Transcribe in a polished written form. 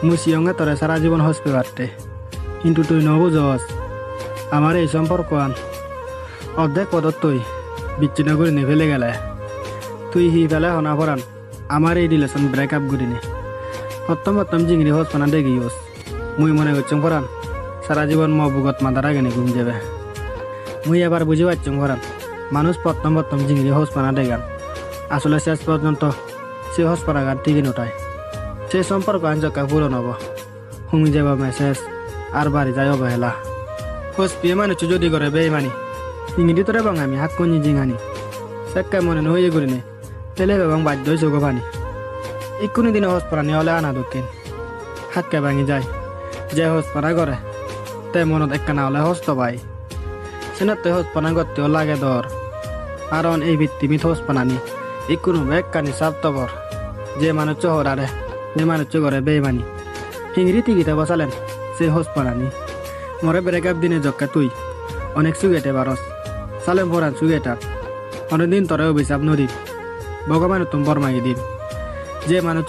মুই সিয়ঙ্গে তোরে সারা জীবন হসপে পারতে, কিন্তু তুই নবুঝস আমার এই সম্পর্ক আন অর্ধেক পদত তুই বিচ্ছিন্ন করে নে ফেলে গেলে। তুই হি ফেলে হনা পরান আমার এই রিলেশন ব্রেকআপ করি নে। প্রথম জিংড়ি হস পানা দেখি হস মুই মনে করছং পরান সারা জীবন বুগত মাদার আগে ঘুম যাবে। মুই এবার বুঝে পারছং পরান মানুষ প্রথম জিংড়ি হস পানা দেগান আসলে শেষ পর্যন্ত সে হস পানা গান ঠিকই নোটায়। সেই সম্পর্ক আঞ্জকা পূরণ হব, হুমি যাব মেসেজ আর বাড়ি যাই অবহেলা। হোস পিয়ে মানুষ যদি করে বেইমানি ইংরেজি তোরে বাং আমি হাত কঞ্জি জিঙানি সেক্কায় মনে নইয়ে করি নে পেলে এবং বাধ্য হয়েছে গো পানি। ইকুনি দিনে হস পানি হলে আনা দক্ষিণ হাতকে ভাঙি যায় যে হস পানা করে তে মনত একটা না হলে হস্ত পাই সেনাতে হস পানা করতেও লাগে দর। কারণ এই পৃথিবীত হস পানানি ইকুনো একখানি স্বার্থপর যে মানুষ চহরারে যে মানুষ করে বেইমানি ইংরেজি গীতে বসালেন সে হস পানানি। মরে ব্রেকআপ দিনে জক্কা তুই অনেক সুগেটে বারস সালেম ভরান সুগেটার অনেকদিন তোরে অভিশাপ নদীর ভগবান তুমি বরমাই দিন যে মানুষ